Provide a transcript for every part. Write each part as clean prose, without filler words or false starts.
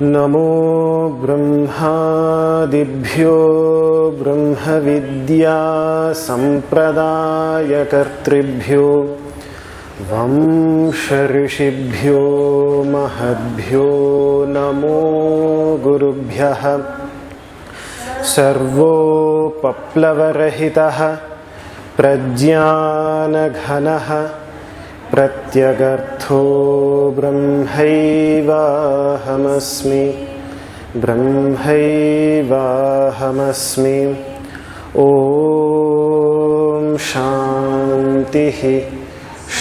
नमो ब्रह्मादिभ्यो ब्रह्मविद्या संप्रदायकर्तृभ्यो वंशऋषिभ्यो महद्भ्यो नमो गुरुभ्यः। सर्वोपप्लवरहितः प्रज्ञानघनः प्रत्यगर्थो ब्रह्मैवाहमस्मि ब्रह्मैवाहमस्मि। ॐ शान्तिः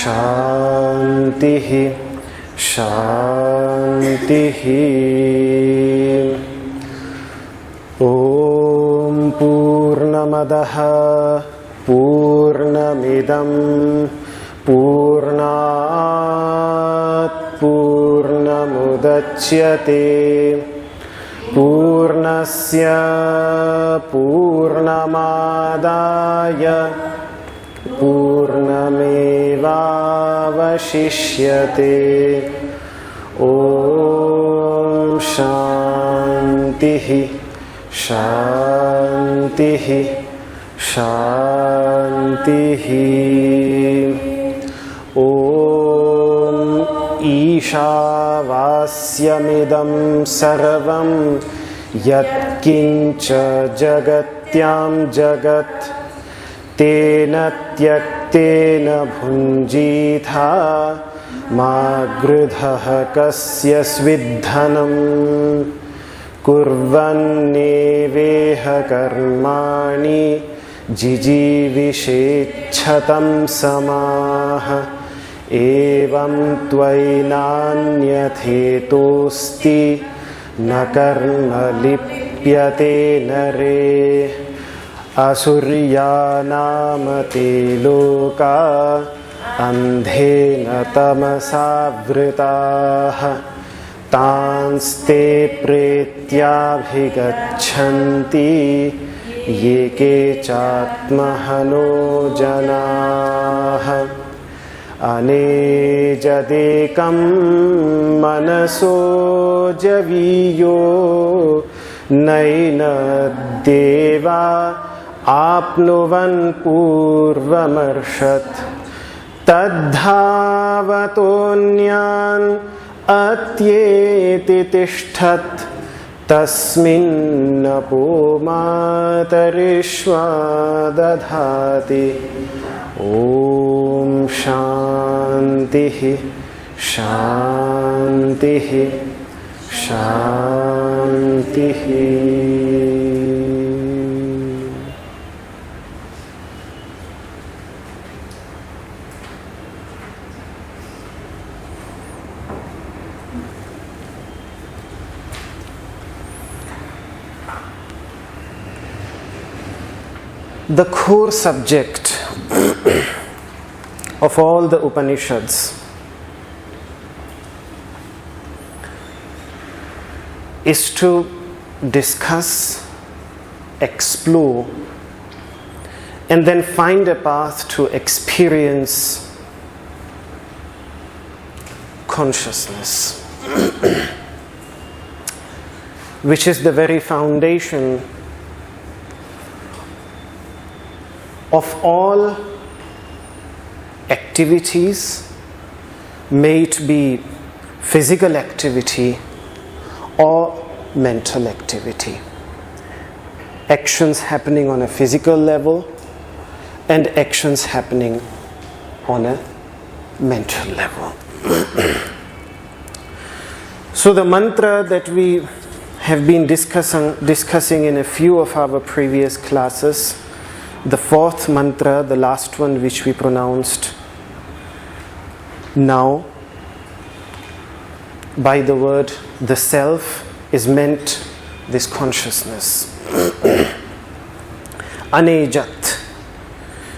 शान्तिः शान्तिः। ॐ पूर्णमदः पूर्णमिदं पूर्णात् पूर्णमुदच्यते पूर्णस्य पूर्णमादाय पूर्णमेवावशिष्यते। ॐ शान्तिः शान्तिः शान्तिः। ॐ ईशावास्यमिदं सर्वं यत्किञ्च जगत्यां जगत् तेन त्यक्तेन भुञ्जीथा मा गृधः कस्य स्विद्धनम् कुर्वन्नेवेह कर्माणि जिजीविषेच्छतं समाः। एवं त्वयिनान्यथेतोऽस्ति न कर्म लिप्यते नरे। असुर्यानाम ते लोका अन्धेन तमसावृताः तांस्ते प्रेत्याभिगच्छन्ति ये के चात्महनो जनाः। अनेजदेकं मनसो जवीयो नैन देवा आप्नुवन् पूर्वमर्षत् तद्धावतोऽन्यान् अत्येति तिष्ठत् तस्मिन्नपो मातरिश्वा दधाति। ॐ शान्तिः शान्तिः शान्तिः। The core subject of all the Upanishads is to discuss, explore, and then find a path to experience consciousness, which is the very foundation of all activities, may it be physical activity or mental activity. Actions happening on a physical level and actions happening on a mental level. So the mantra that we have been discussing in a few of our previous classes, the fourth mantra, the last one which we pronounced now, by the word the self is meant this consciousness. Anejat,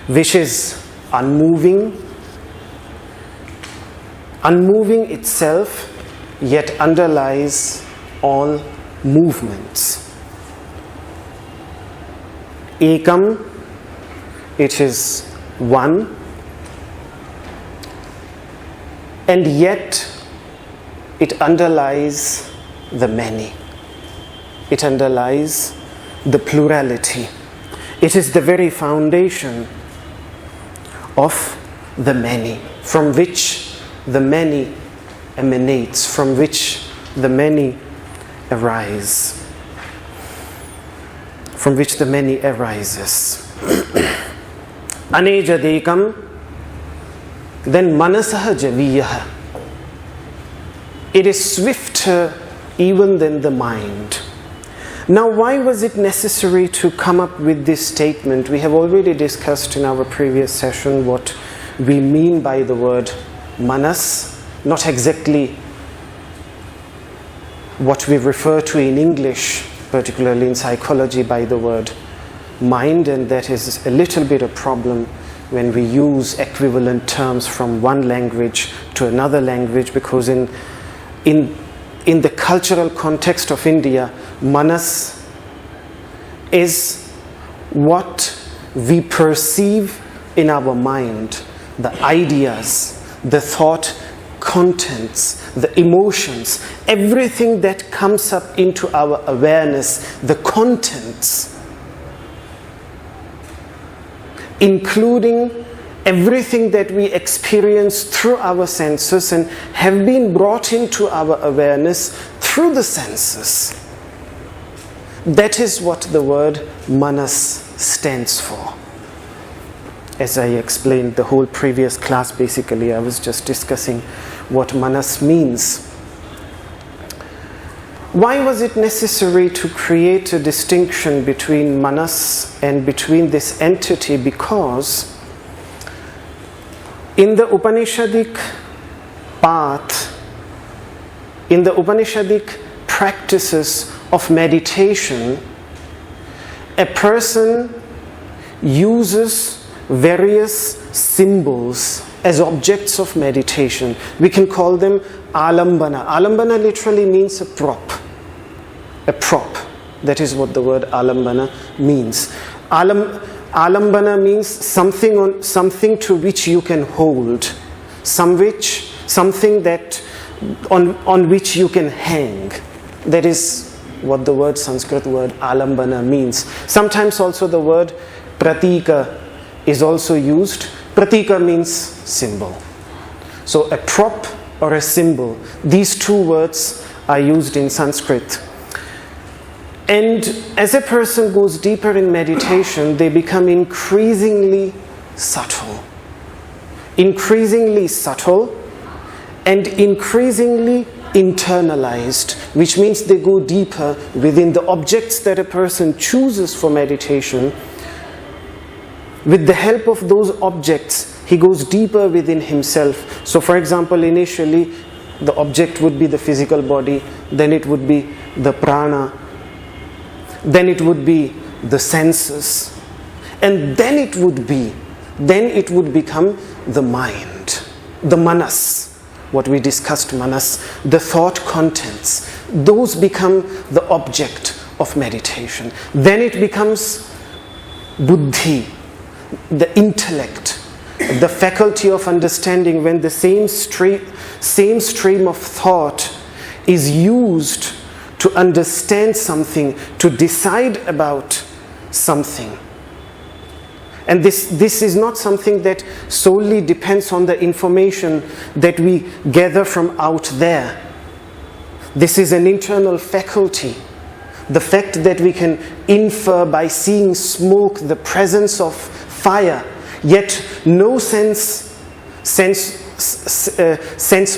which is unmoving itself, yet underlies all movements. Ekam, it is one, and yet it underlies the many. It underlies the plurality. It is the very foundation of the many, from which the many emanates, from which the many arise, from which the many arises. Anejadekam, then manasah javiyah. It is swifter even than the mind. Now, why was it necessary to come up with this statement? We have already discussed in our previous session what we mean by the word manas, not exactly what we refer to in English, particularly in psychology, by the word mind, and that is a little bit a problem when we use equivalent terms from one language to another language, because in the cultural context of India, manas is what we perceive in our mind, the ideas, the thought contents, the emotions, everything that comes up into our awareness, the contents, including everything that we experience through our senses and have been brought into our awareness through the senses. That is what the word manas stands for. As I explained the whole previous class, basically I was just discussing what manas means. Why was it necessary to create a distinction between manas and between this entity? Because in the Upanishadic path, in the Upanishadic practices of meditation, a person uses various symbols as objects of meditation. We can call them alambana. Alambana literally means a prop. A prop. That is what the word alambana means. Alambana means something to which you can hold, something that on which you can hang. That is what the word Sanskrit word alambana means. Sometimes also the word pratika is also used. Pratika means symbol. So a prop or a symbol, these two words are used in Sanskrit. And as a person goes deeper in meditation, they become increasingly subtle and increasingly internalized, which means they go deeper within the objects that a person chooses for meditation. With the help of those objects, he goes deeper within himself. So for example, initially the object would be the physical body, then it would be the prana, then it would be the senses, and then it would become the mind, the manas, what we discussed, manas, the thought contents. Those become the object of meditation. Then it becomes buddhi, the intellect, the faculty of understanding, when the same stream of thought is used to understand something, to decide about something. And this is not something that solely depends on the information that we gather from out there. This is an internal faculty. The fact that we can infer by seeing smoke the presence of fire yet no sense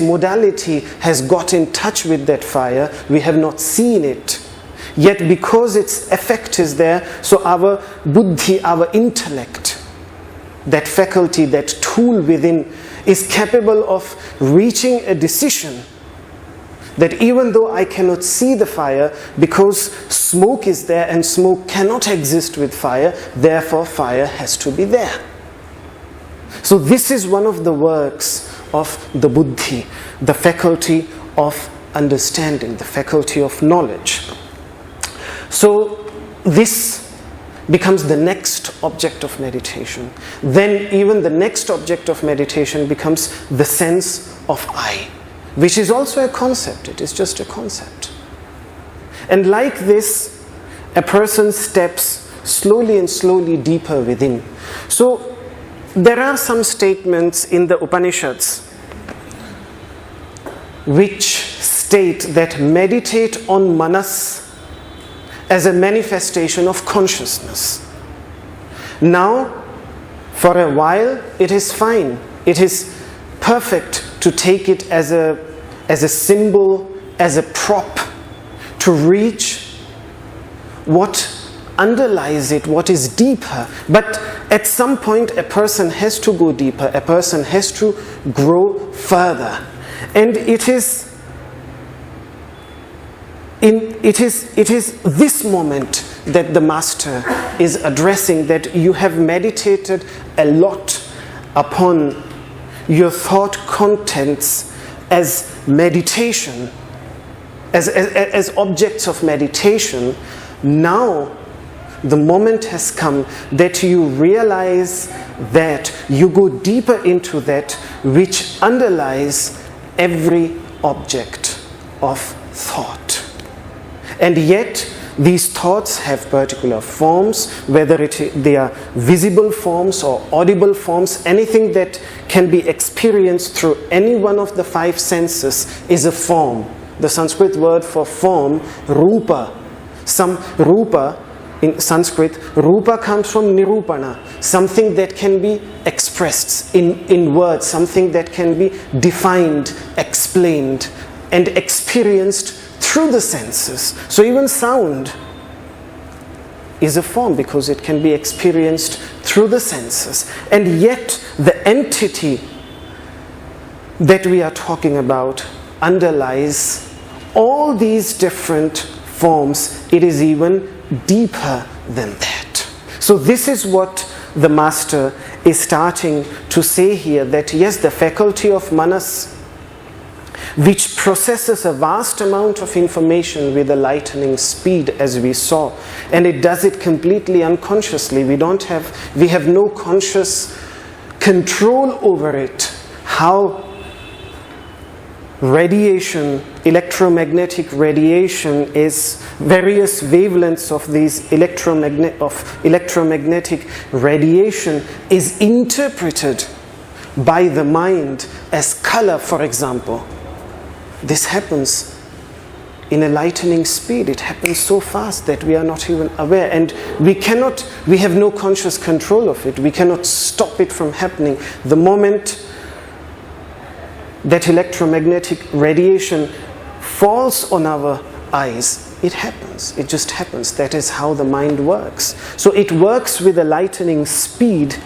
modality has got in touch with that fire. We have not seen it. Yet because its effect is there, so our buddhi, our intellect, that faculty, that tool within, is capable of reaching a decision that even though I cannot see the fire, because smoke is there and smoke cannot exist with fire, therefore fire has to be there. So this is one of the works of the buddhi, the faculty of understanding, the faculty of knowledge. So this becomes the next object of meditation. Then even the next object of meditation becomes the sense of I, which is also a concept. It is just a concept. And like this, a person steps slowly and slowly deeper within. So there are some statements in the Upanishads which state that meditate on manas as a manifestation of consciousness. Now, for a while, it is fine. It is perfect to take it as a symbol, as a prop, to reach what underlies it, what is deeper. But at some point, a person has to go deeper. A person has to grow further. And it is this moment that the master is addressing, that you have meditated a lot upon your thought contents as meditation, as objects of meditation. Now the moment has come that you realize that you go deeper into that which underlies every object of thought. And yet, these thoughts have particular forms, whether they are visible forms or audible forms. Anything that can be experienced through any one of the five senses is a form. The Sanskrit word for form, rupa. Some rupa, in Sanskrit, rupa comes from nirupana, something that can be expressed in words, something that can be defined, explained, and experienced through the senses. So even sound is a form because it can be experienced through the senses. And yet the entity that we are talking about underlies all these different forms. It is even deeper than that. So this is what the master is starting to say here, that yes, the faculty of manas, which processes a vast amount of information with a lightning speed, as we saw, and it does it completely unconsciously. We have no conscious control over it. How radiation, electromagnetic radiation, is various wavelengths of these electromagnetic radiation is interpreted by the mind as color, for example. This happens in a lightning speed. It happens so fast that we are not even aware, and we have no conscious control of it. We cannot stop it from happening. The moment that electromagnetic radiation falls on our eyes, it happens. It just happens. That is how the mind works. So it works with a lightning speed,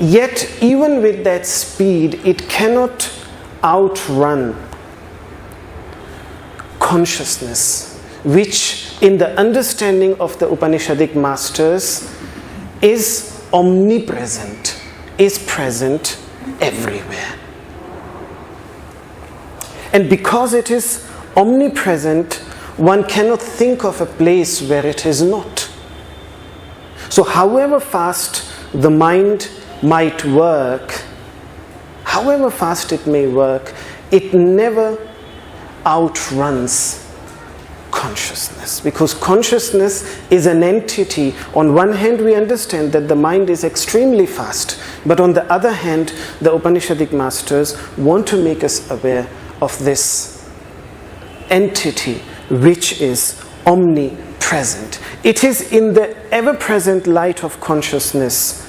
yet even with that speed, it cannot outrun consciousness, which in the understanding of the Upanishadic masters is omnipresent, is present everywhere. And because it is omnipresent, one cannot think of a place where it is not. So however fast the mind might work, however fast it may work, it never outruns consciousness, because consciousness is an entity. On one hand, we understand that the mind is extremely fast, but on the other hand, the Upanishadic masters want to make us aware of this entity which is omnipresent. It is in the ever-present light of consciousness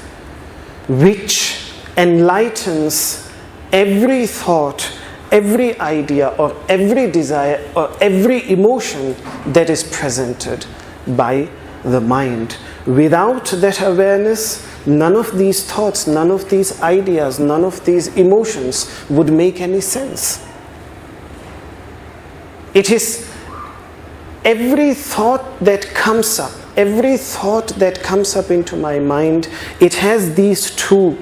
which enlightens every thought, every idea, or every desire, or every emotion that is presented by the mind. Without that awareness, none of these thoughts, none of these ideas, none of these emotions would make any sense. It is every thought that comes up, every thought that comes up into my mind, it has these two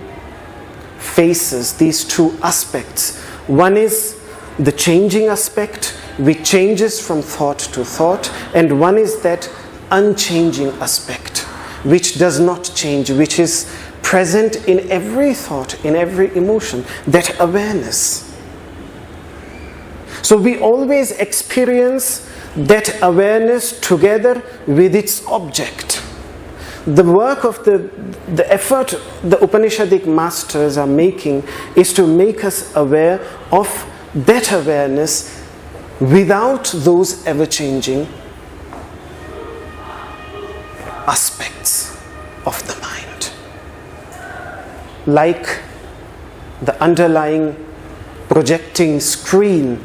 faces, these two aspects. One is the changing aspect, which changes from thought to thought, and one is that unchanging aspect, which does not change, which is present in every thought, in every emotion, that awareness. So we always experience that awareness together with its object. The work of the effort the Upanishadic masters are making is to make us aware of that awareness without those ever-changing aspects of the mind. Like the underlying projecting screen,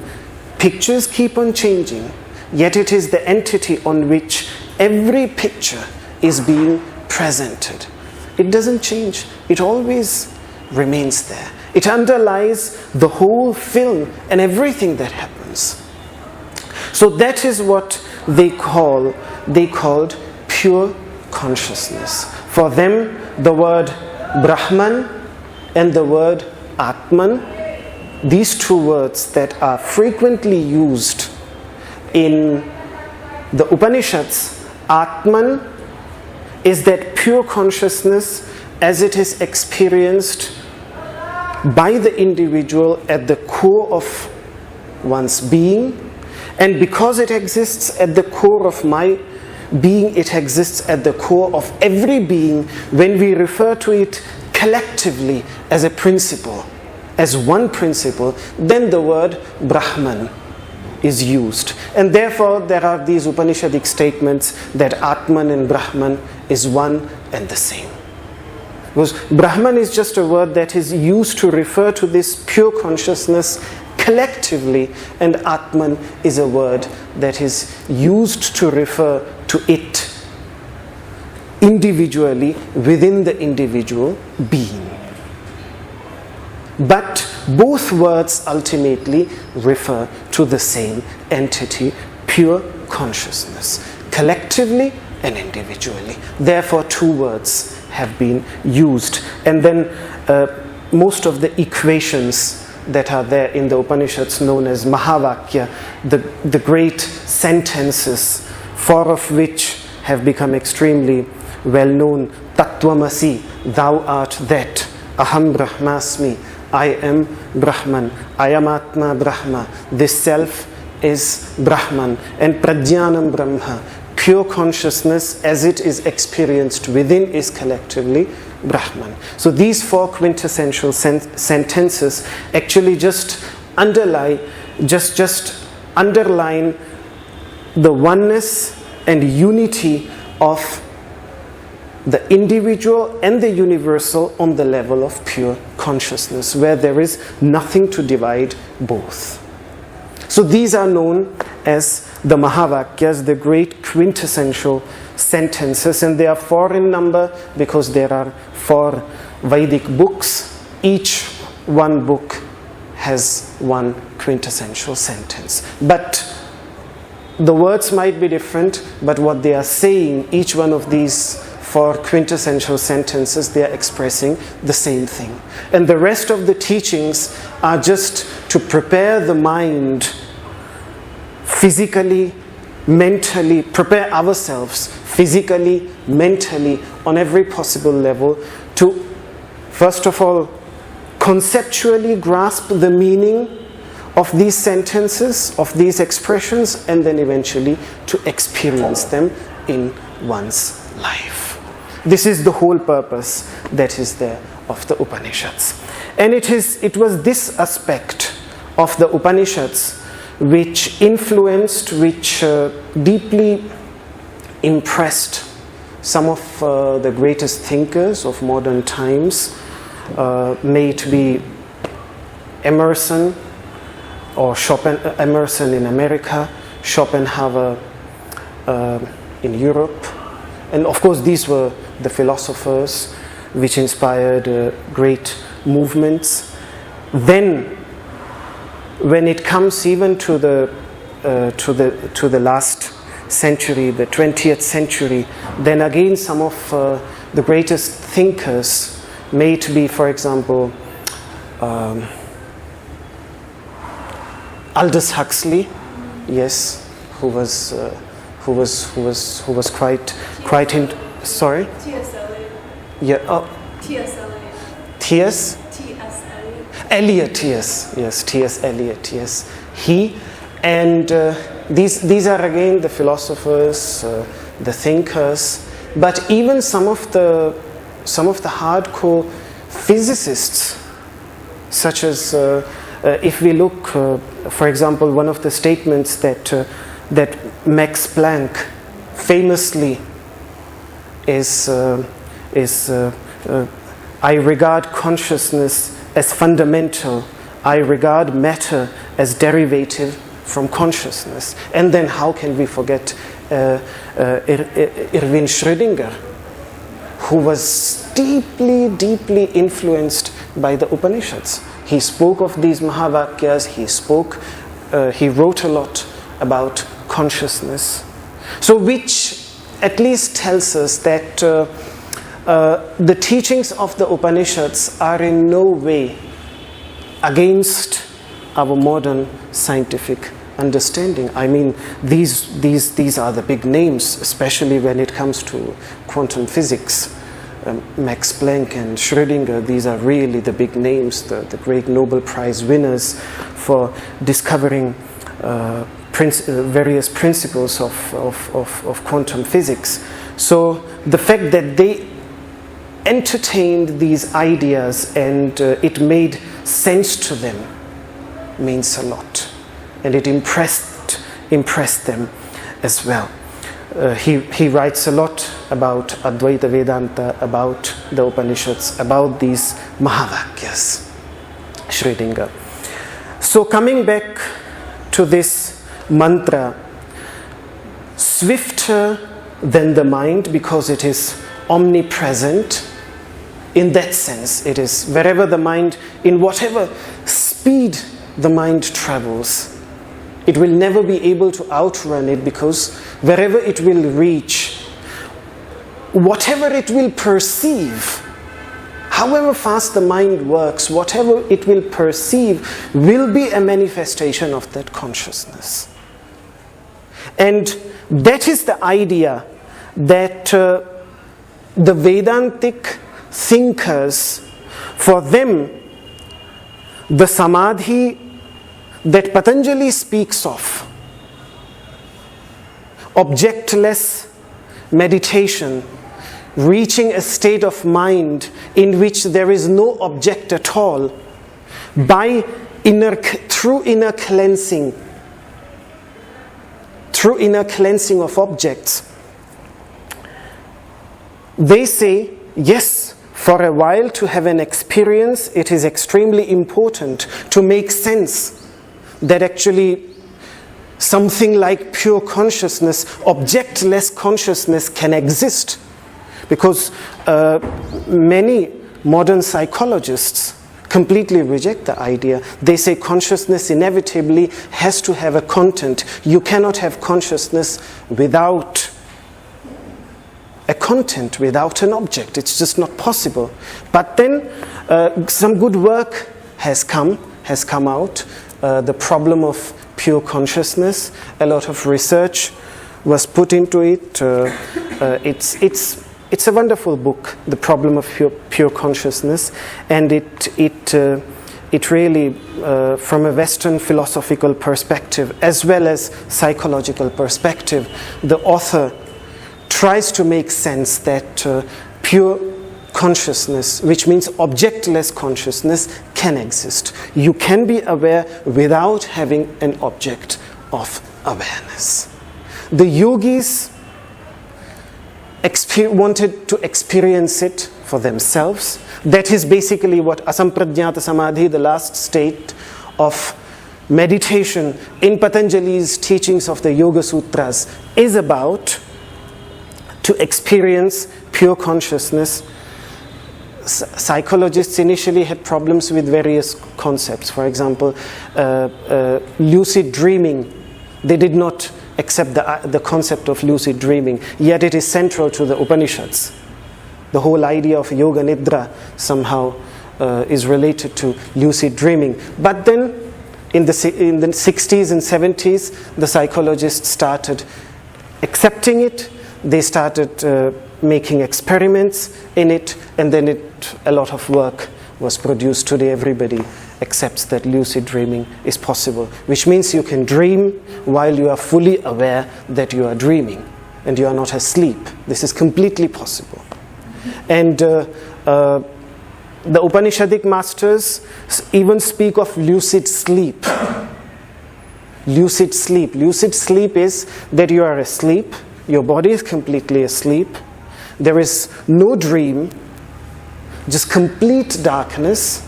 pictures keep on changing, yet it is the entity on which every picture is being presented. It doesn't change, it always remains there. It underlies the whole film and everything that happens. So that is what they called pure consciousness. For them, the word Brahman and the word Atman, these two words that are frequently used in the Upanishads, Atman is that pure consciousness as it is experienced by the individual at the core of one's being, and because it exists at the core of my being, it exists at the core of every being when we refer to it collectively as a principle, as one principle, then the word Brahman is used. And therefore there are these Upanishadic statements that Atman and Brahman is one and the same. Because Brahman is just a word that is used to refer to this pure consciousness collectively, and Atman is a word that is used to refer to it individually within the individual being. But both words ultimately refer to the same entity, pure consciousness, collectively and individually. Therefore, two words have been used. And then most of the equations that are there in the Upanishads known as Mahavakya, the great sentences, four of which have become extremely well known. Tattvamasi, thou art that. Aham Brahmasmi, I am Brahman. I am Atma Brahma. This self is Brahman. And Prajnanam Brahma, pure consciousness as it is experienced within is collectively Brahman. So these four quintessential sentences actually just underline the oneness and unity of the individual and the universal on the level of pure consciousness, where there is nothing to divide both. So these are known as the Mahavakyas, the great quintessential sentences, and they are four in number because there are four Vedic books. Each one book has one quintessential sentence. But the words might be different, but what they are saying, each one of these four quintessential sentences, they are expressing the same thing. And the rest of the teachings are just to prepare the mind physically, mentally, prepare ourselves physically, mentally, on every possible level to, first of all, conceptually grasp the meaning of these sentences, of these expressions, and then eventually to experience them in one's life. This is the whole purpose that is there of the Upanishads. And it was this aspect of the Upanishads which influenced, which deeply impressed some of the greatest thinkers of modern times, may it be Emerson or Emerson in America, Schopenhauer in Europe. And of course these were the philosophers which inspired great movements. Then when it comes even to the last century, the 20th century, then again some of the greatest thinkers, may it be, for example, Aldous Huxley, yes, who was quite in. Sorry. T.S. Eliot. Yeah. Oh. T.S. Eliot. T.S. T.S. Eliot. Eliot, yes, T.S. Eliot, yes. He and these are again the philosophers, the thinkers, but even some of the hardcore physicists, such as if we look, for example, one of the statements that Max Planck famously is I regard consciousness as fundamental. I regard matter as derivative from consciousness. And then how can we forget Erwin Schrödinger, who was deeply influenced by the Upanishads. He spoke of these Mahavakyas, he wrote a lot about consciousness. So which at least tells us that the teachings of the Upanishads are in no way against our modern scientific understanding. I mean, these are the big names, especially when it comes to quantum physics. Max Planck and Schrödinger, these are really the big names, the great Nobel Prize winners for discovering various principles of quantum physics. So the fact that they entertained these ideas and it made sense to them means a lot, and it impressed them as well. He writes a lot about Advaita Vedanta, about the Upanishads, about these Mahavakyas, Schrödinger. So coming back to this mantra, swifter than the mind, because it is omnipresent. In that sense, it is wherever the mind, in whatever speed the mind travels, it will never be able to outrun it, because wherever it will reach, whatever it will perceive, however fast the mind works, whatever it will perceive will be a manifestation of that consciousness. And that is the idea that the Vedantic thinkers, for them, the samadhi that Patanjali speaks of, objectless meditation, reaching a state of mind in which there is no object at all, through inner cleansing of objects. They say, yes, for a while to have an experience, it is extremely important to make sense that actually something like pure consciousness, objectless consciousness, can exist. Because many modern psychologists completely reject the idea. They say consciousness inevitably has to have a content. You cannot have consciousness without a content, without an object. It's just not possible. But then some good work has come out. The problem of pure consciousness, a lot of research was put into it. It's a wonderful book, The Problem of Pure Consciousness, and it really, from a Western philosophical perspective as well as psychological perspective, the author tries to make sense that pure consciousness, which means objectless consciousness, can exist. You can be aware without having an object of awareness. The yogis wanted to experience it for themselves. That is basically what asampradhyata samadhi, the last state of meditation in Patanjali's teachings of the Yoga Sutras, is about, to experience pure consciousness. Psychologists initially had problems with various concepts. For example, lucid dreaming. They did not accept the concept of lucid dreaming, yet it is central to the Upanishads. The whole idea of yoga nidra somehow is related to lucid dreaming. But then in the 60s and 70s, the psychologists started accepting it. They started making experiments in it, and then a lot of work was produced. Today everybody accepts that lucid dreaming is possible, which means you can dream while you are fully aware that you are dreaming and you are not asleep. This is completely possible. And the Upanishadic masters even speak of lucid sleep. Lucid sleep. Lucid sleep is that you are asleep, your body is completely asleep, there is no dream, just complete darkness.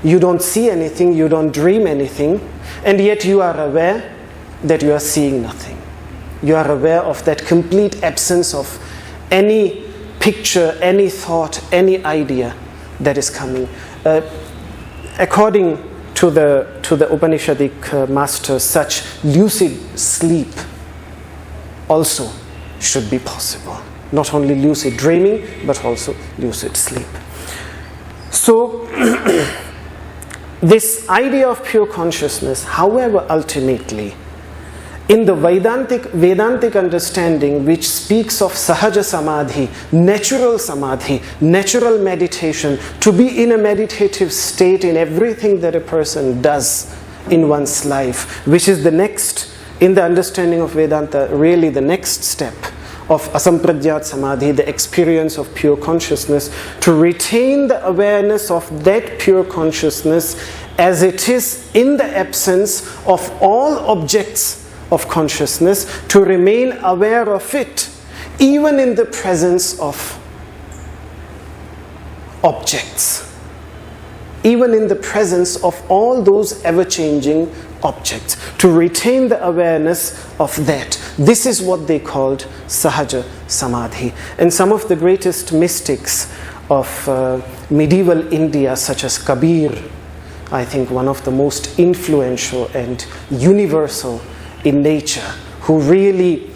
You don't see anything, you don't dream anything, and yet you are aware that you are seeing nothing. You are aware of that complete absence of any picture, any thought, any idea that is coming. According to the Upanishadic masters, such lucid sleep also should be possible. Not only lucid dreaming, but also lucid sleep. So, this idea of pure consciousness, however, ultimately, in the Vedantic understanding, which speaks of sahaja samadhi, natural meditation, to be in a meditative state in everything that a person does in one's life, which is the next, in the understanding of Vedanta, really the next step of asampradyat samadhi, the experience of pure consciousness, to retain the awareness of that pure consciousness as it is in the absence of all objects of consciousness, to remain aware of it even in the presence of objects, even in the presence of all those ever-changing objects, to retain the awareness of that. This is what they called sahaja samadhi. And some of the greatest mystics of medieval India, such as Kabir, I think one of the most influential and universal in nature, who really,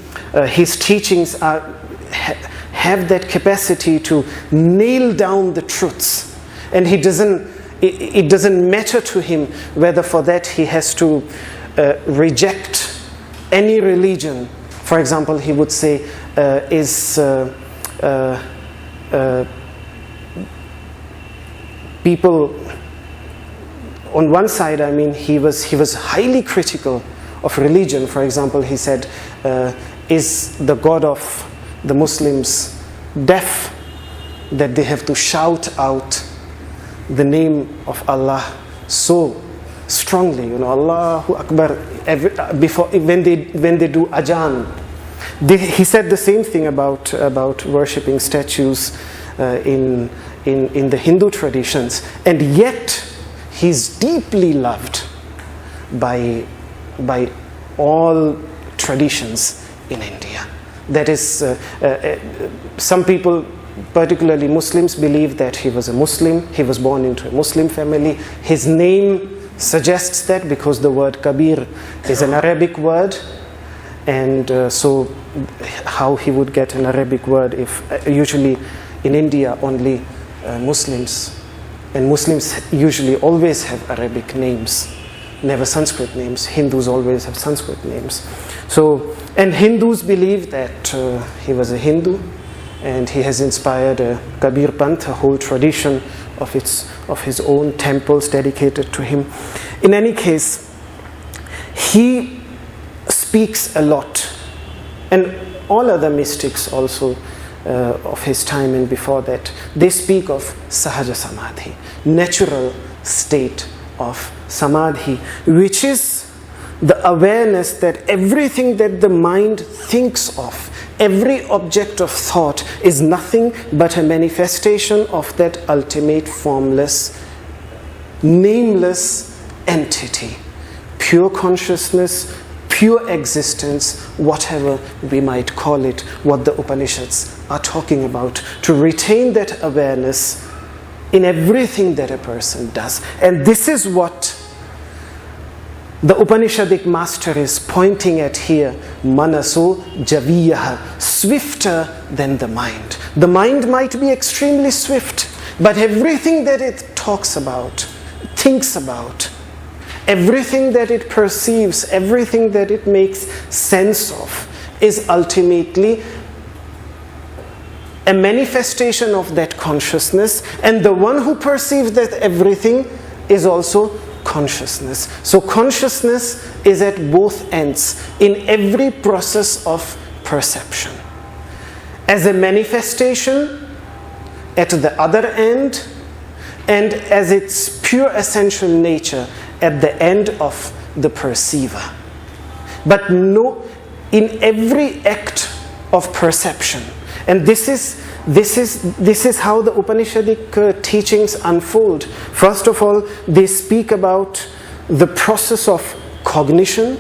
his teachings have that capacity to nail down the truths, and it doesn't matter to him whether for that he has to reject any religion. For example, he would say, people on one side, I mean, he was highly critical of religion. For example, he said, is the God of the Muslims deaf, that they have to shout out the name of Allah so strongly, Allahu Akbar, when they do ajan. He said the same thing about worshipping statues in the Hindu traditions, and yet he's deeply loved by all traditions in India. That is, some people, particularly Muslims, believe that he was a Muslim. He was born into a Muslim family. His name suggests that, because the word Kabir is an Arabic word, and so how he would get an Arabic word if usually in India only Muslims, and Muslims usually always have Arabic names, never Sanskrit names. Hindus always have Sanskrit names. So, and Hindus believe that he was a Hindu, and he has inspired a Kabir Panth, a whole tradition of his own temples dedicated to him. In any case, he speaks a lot, and all other mystics also of his time and before that, they speak of sahaja samadhi, natural state of samadhi, which is the awareness that everything that the mind thinks of, every object of thought is nothing but a manifestation of that ultimate formless, nameless entity. Pure consciousness, pure existence, whatever we might call it, what the Upanishads are talking about, to retain that awareness in everything that a person does. And this is what the Upanishadic master is pointing at here. Manaso javiyaha, swifter than the mind. The mind might be extremely swift, but everything that it talks about, thinks about, everything that it perceives, everything that it makes sense of, is ultimately a manifestation of that consciousness, and the one who perceives that everything is also consciousness. So consciousness is at both ends in every process of perception. As a manifestation at the other end, and as its pure essential nature at the end of the perceiver. But no, in every act of perception, and this is how the Upanishadic teachings unfold. First of all, they speak about the process of cognition.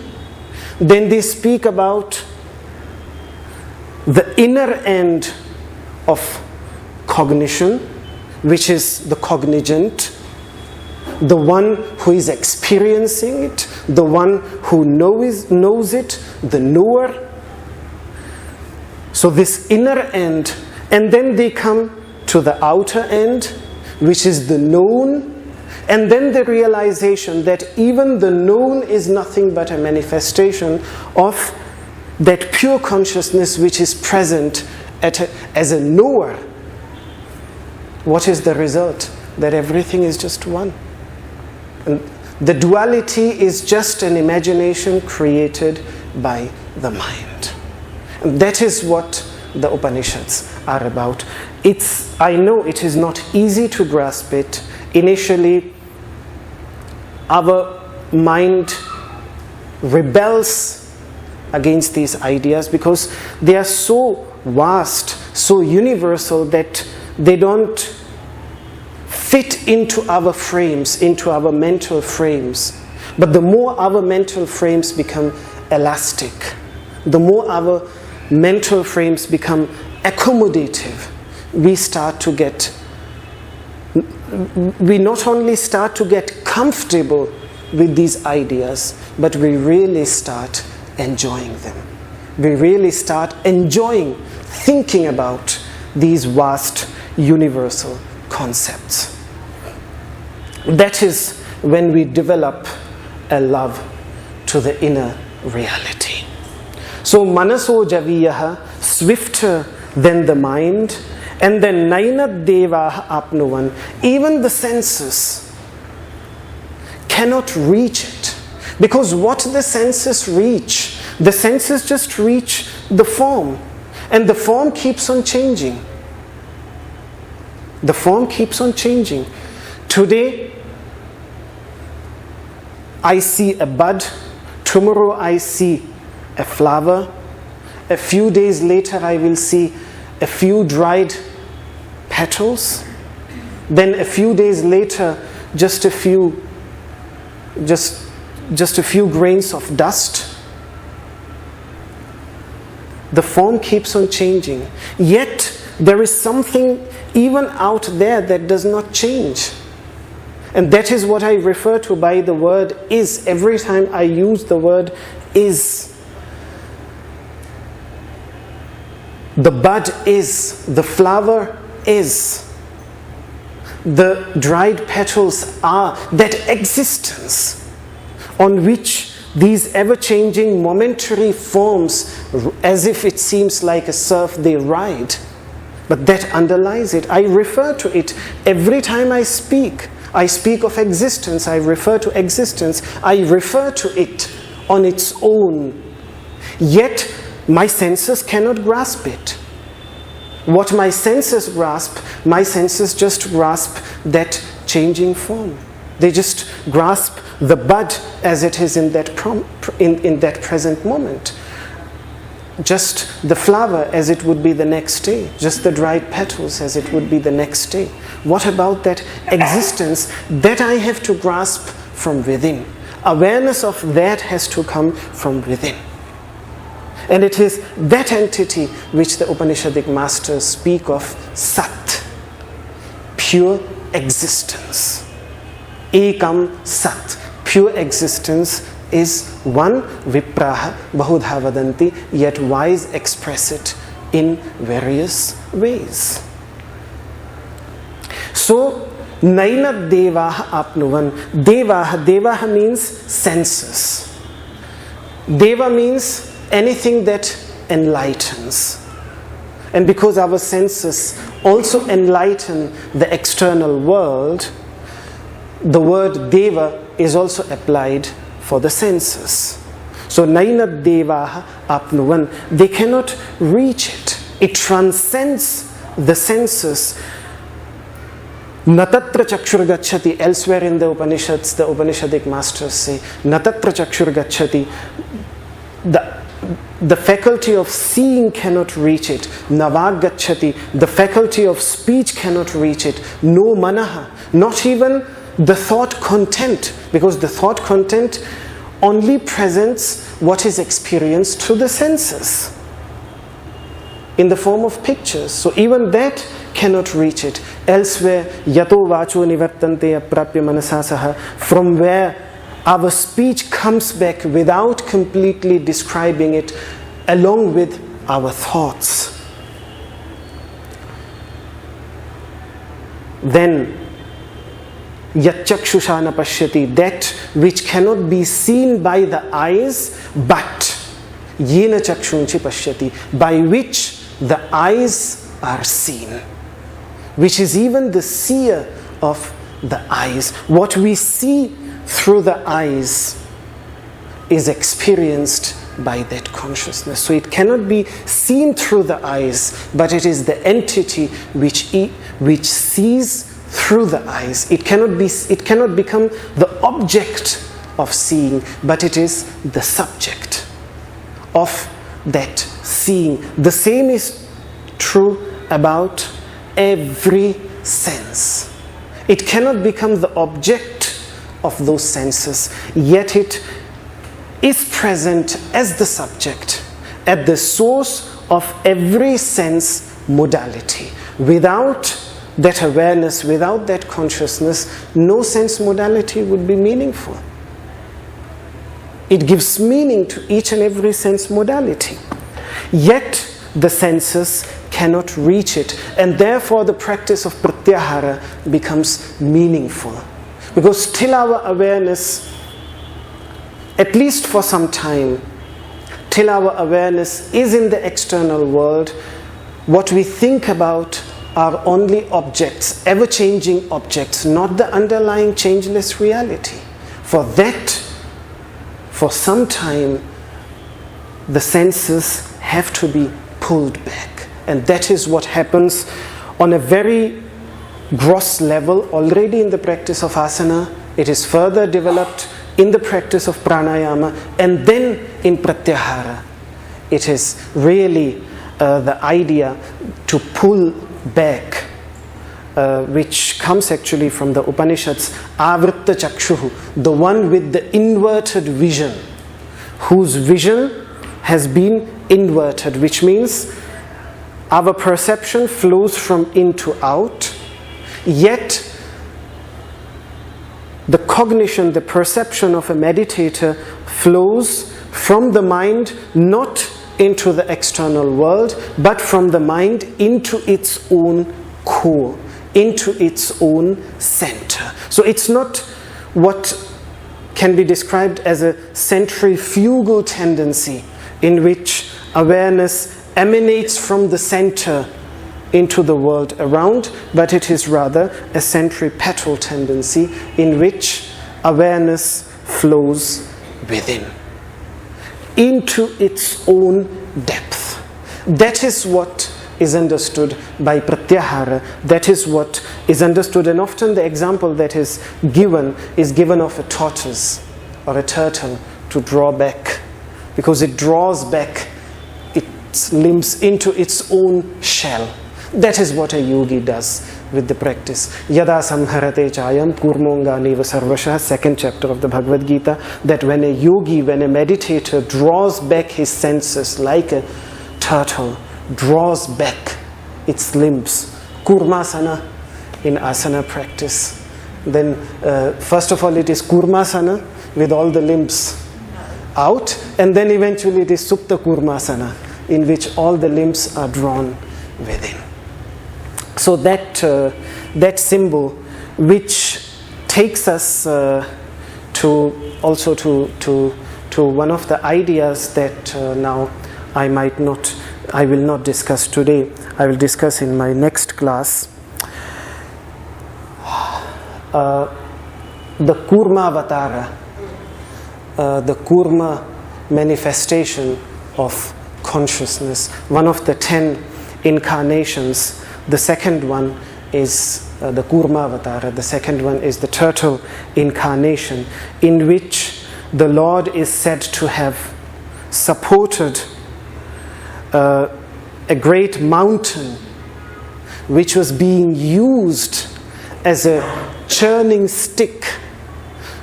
Then they speak about the inner end of cognition, which is the cognizant, the one who is experiencing it, the one who knows it, the knower. So this inner end, and then they come to the outer end, which is the known, and then the realization that even the known is nothing but a manifestation of that pure consciousness which is present as a knower. What is the result? That everything is just one. And the duality is just an imagination created by the mind. And that is what the Upanishads are about. I know it is not easy to grasp it. Initially, our mind rebels against these ideas because they are so vast, so universal that they don't fit into our frames, into our mental frames. But the more our mental frames become elastic, the more our mental frames become accommodative, we not only start to get comfortable with these ideas, but we really start enjoying them. We really start enjoying thinking about these vast universal concepts. That is when we develop a love to the inner reality. So manaso javiyaha, swifter than the mind, and then nainat devaha apnuvan, even the senses cannot reach it. Because what the senses reach, the senses just reach the form, and the form keeps on changing. The form keeps on changing. Today, I see a bud. Tomorrow, I see a flower. A few days later, I will see a few dried petals. Then a few days later, just a few grains of dust. The form keeps on changing. Yet, there is something even out there that does not change. And that is what I refer to by the word is. Every time I use the word is. The bud is. The flower is. The dried petals are. That existence on which these ever-changing momentary forms, as if it seems like a surf, they ride. But that underlies it. I refer to it every time I speak. I speak of existence. I refer to existence. I refer to it on its own. Yet, my senses cannot grasp it. What my senses grasp, my senses just grasp that changing form. They just grasp the bud as it is in that present moment. just the flower as it would be the next day, just the dried petals as it would be the next day? What about that existence that I have to grasp from within? Awareness of that has to come from within. And it is that entity which the Upanishadic masters speak of Sat, pure existence. Ekam Sat, pure existence is one. Vipraha bahudha vadanti, yet wise express it in various ways. So, naina devaha apnuvan. Devaha means senses. Deva means anything that enlightens. And because our senses also enlighten the external world, the word deva is also applied for the senses. So, naina devaha apnuvan. They cannot reach it. It transcends the senses. Natatra chakshur gacchati. Elsewhere in the Upanishads, the Upanishadic masters say, Natatra chakshur gacchati. The faculty of seeing cannot reach it. Navag gacchati. The faculty of speech cannot reach it. No manaha. Not even the thought content. Because the thought content only presents what is experienced through the senses in the form of pictures. So even that cannot reach it. Elsewhere, yato vacho nivartante aprapya manasasaha, from where our speech comes back without completely describing it, along with our thoughts. Then, yachakshusha pashyati, that which cannot be seen by the eyes, but yena chakshunchi pashyati, by which the eyes are seen, which is even the seer of the eyes. What we see through the eyes is experienced by that consciousness. So it cannot be seen through the eyes, but it is the entity which sees through the eyes. It cannot become the object of seeing, but it is the subject of that seeing. The same is true about every sense. It cannot become the object of those senses, yet it is present as the subject, at the source of every sense modality. Without that awareness, without that consciousness, no sense modality would be meaningful. It gives meaning to each and every sense modality. Yet the senses cannot reach it, and therefore the practice of pratyahara becomes meaningful. Because till our awareness, at least for some time, till our awareness is in the external world, what we think about are only objects, ever-changing objects, not the underlying changeless reality. For that, for some time, the senses have to be pulled back. And that is what happens on a very gross level already in the practice of asana. It is further developed in the practice of pranayama, and then in pratyahara. It is really the idea to pull back, which comes actually from the Upanishads, avritta chakshuhu, the one with the inverted vision, whose vision has been inverted, which means our perception flows from in to out, yet the cognition, the perception of a meditator flows from the mind not into the external world, but from the mind into its own core, into its own center. So it's not what can be described as a centrifugal tendency in which awareness emanates from the center into the world around, but it is rather a centripetal tendency in which awareness flows within, into its own depth. That is what is understood by pratyahara. That is what is understood, and often the example that is given of a tortoise or a turtle to draw back, because it draws back, it its limbs into its own shell. That is what a yogi does with the practice. Yada samharate chayam kurmonganeva sarvasha, second chapter of the Bhagavad Gita, that when a yogi, when a meditator draws back his senses like a turtle, draws back its limbs, kurmasana in asana practice, then first of all it is kurmasana with all the limbs out, and then eventually it is supta kurmasana in which all the limbs are drawn within. So that symbol, which takes us to also to one of the ideas that now I will not discuss today. I will discuss in my next class. The Kurma Avatara, the Kurma manifestation of consciousness, one of the 10 incarnations. The second one is the Kurma Avatara. The second one is the turtle incarnation, in which the Lord is said to have supported a great mountain which was being used as a churning stick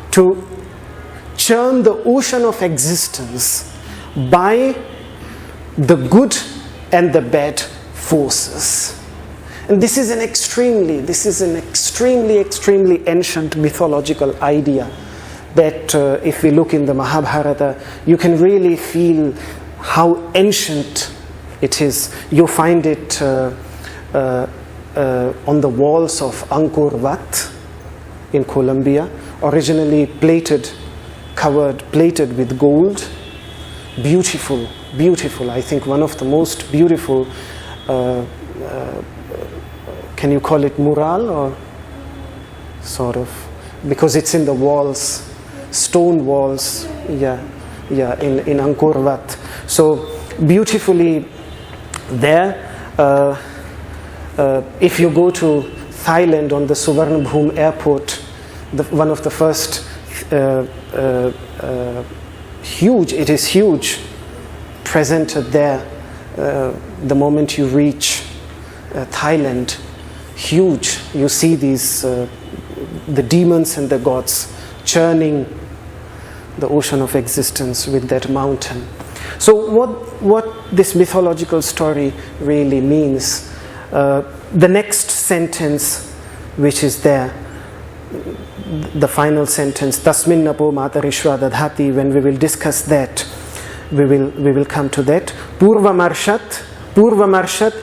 to churn the ocean of existence by the good and the bad forces. And this is an extremely ancient mythological idea that if we look in the Mahabharata, you can really feel how ancient it is. You find it on the walls of Angkor Wat in Colombia, originally plated with gold. Beautiful, I think one of the most beautiful, can you call it mural or sort of, because it's in the walls, stone walls, in Angkor Wat. So beautifully there. If you go to Thailand on the Suvarnabhumi airport, one of the first huge, presented there the moment you reach Thailand. Huge. You see these the demons and the gods churning the ocean of existence with that mountain. So what this mythological story really means, the next sentence which is there, the final sentence, Tasmin napo matarishva dadhati, when we will discuss that, we will come to that. Purvamarshat,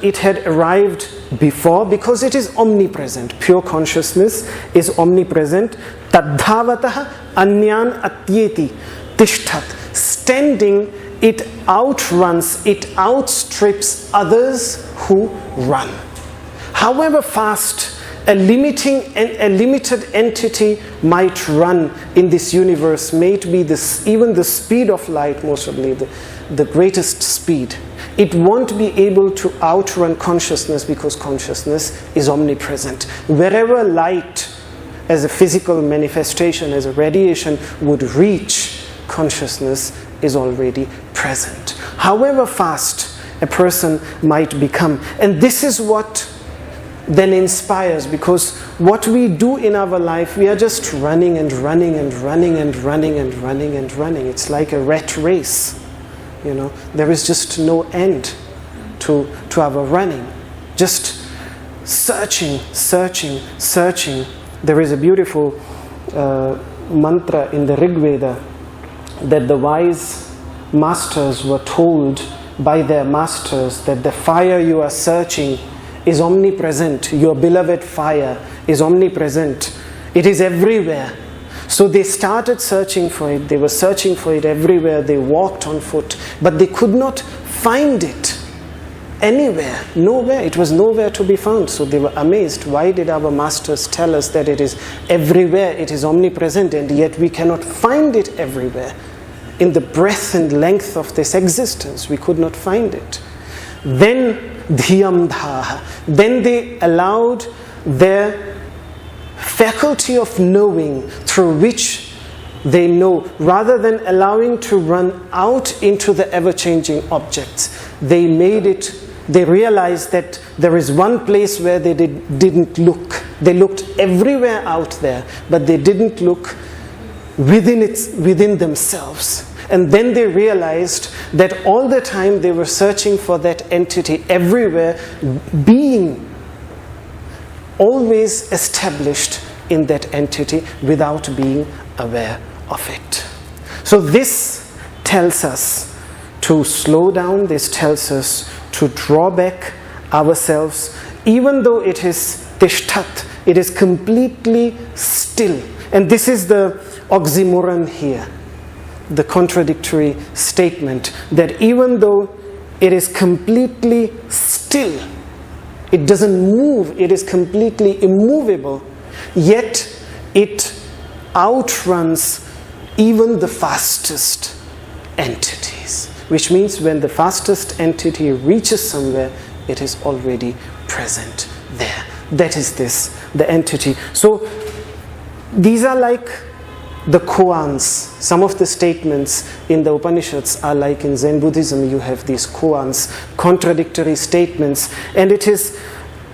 it had arrived before because it is omnipresent. Pure consciousness is omnipresent. Tadhavataha anyan atyeti tishtat. Standing, it outruns, it outstrips others who run. However fast a limited entity might run in this universe, may it be even the speed of light, most probably the greatest speed, it won't be able to outrun consciousness because consciousness is omnipresent. Wherever light as a physical manifestation, as a radiation would reach, consciousness is already present. However fast a person might become. And this is what then inspires, because what we do in our life, we are just running and running and running and running and running and running. It's like a rat race. You know, there is just no end to our running. Just searching. There is a beautiful mantra in the Rig Veda that the wise masters were told by their masters that the fire you are searching is omnipresent. Your beloved fire is omnipresent. It is everywhere. So they started searching for it. They were searching for it everywhere. They walked on foot, but they could not find it anywhere. Nowhere. It was nowhere to be found. So they were amazed. Why did our masters tell us that it is everywhere, it is omnipresent, and yet we cannot find it everywhere? In the breadth and length of this existence, we could not find it. Then dhyam dhaha. Then they allowed their faculty of knowing, through which they know, rather than allowing to run out into the ever-changing objects, they made it, they realized that there is one place where they didn't look. They looked everywhere out there, but they didn't look within themselves. And then they realized that all the time they were searching for that entity everywhere, being always established in that entity without being aware of it. So this tells us to slow down, this tells us to draw back ourselves, even though it is tishtat, it is completely still. And this is the oxymoron here, the contradictory statement, that even though it is completely still, it doesn't move, it is completely immovable, yet it outruns even the fastest entities. Which means when the fastest entity reaches somewhere, it is already present there. That is this, the entity. So these are like the koans. Some of the statements in the Upanishads are like in Zen Buddhism, you have these koans, contradictory statements. And it is,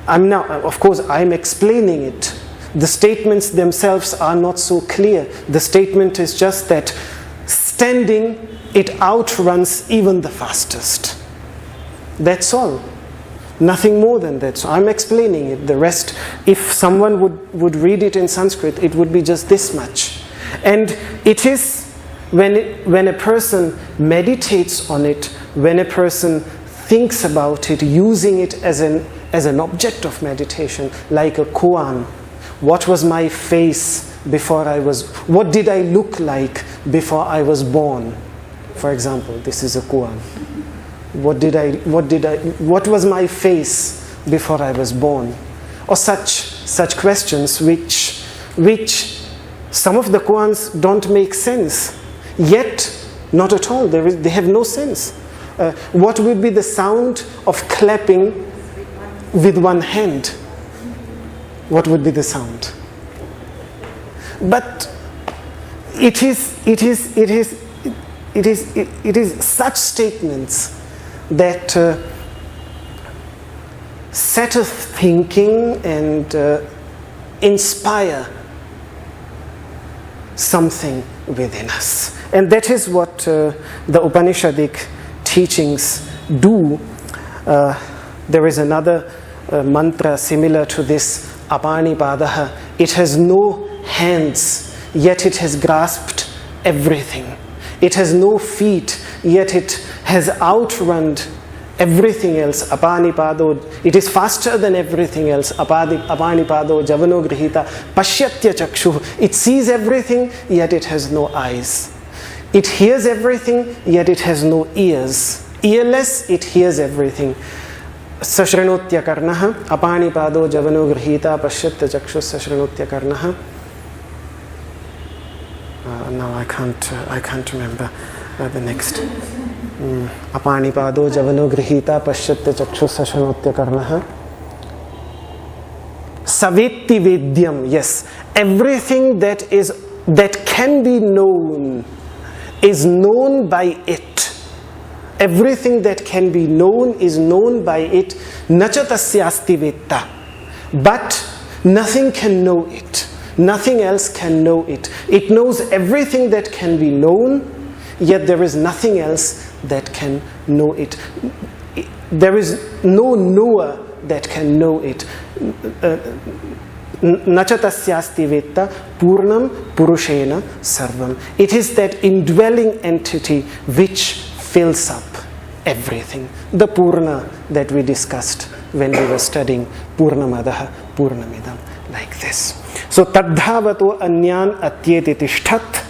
of course, I'm explaining it. The statements themselves are not so clear. The statement is just that standing, it outruns even the fastest. That's all. Nothing more than that. So I'm explaining it. The rest, if someone would read it in Sanskrit, it would be just this much. And it is when a person meditates on it, when a person thinks about it, using it as an object of meditation, like a koan. What was my face what did I look like before I was born? For example, this is a koan. What was my face before I was born? Or such questions which some of the koans don't make sense. Yet, not at all, they have no sense. What would be the sound of clapping with one hand? What would be the sound? But it is such statements that set us thinking and inspire something within us. And that is what the Upanishadic teachings do. There is another mantra similar to this, Apanipadaha. It has no hands, yet it has grasped everything. It has no feet, yet it has outrun everything else. Apanipado, it is faster than everything else. Apanipado javano grihita pashyatya chakshu. It sees everything, yet it has no eyes. It hears everything, yet it has no ears. Earless, it hears everything. Sashranotya karnaha, apanipado javano grihita pashyatya chakshu sashranotya karnaha. Now I can't remember the next. Apanipado javano grihita pashyatya chakshu sashranotya karnaha. Savetti vedyam, yes. Everything that can be known is known by it. Everything that can be known is known by it. Nacha tasyasti vetta. But nothing can know it. Nothing else can know it. It knows everything that can be known, yet there is nothing else that can know it. There is no knower that can know it. Nacha tasyasti vetta purnam purushena sarvam. It is that indwelling entity which fills up everything. The Purna that we discussed when we were studying Purnamadaha Purnamidam, like this. So tadhavato anyan atyeti tishtat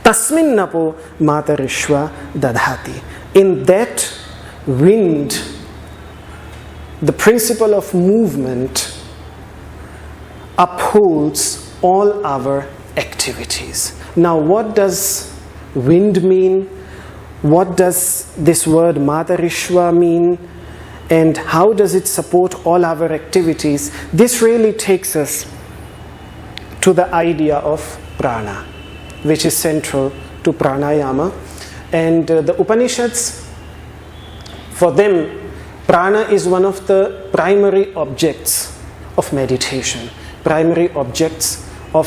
tasmin napo matarishva dadhati. In that wind, the principle of movement upholds all our activities. Now, what does wind mean? What does this word Matarishva mean? And how does it support all our activities? This really takes us to the idea of prana, which is central to pranayama. And the Upanishads For them, prana is one of the primary objects of meditation, primary objects of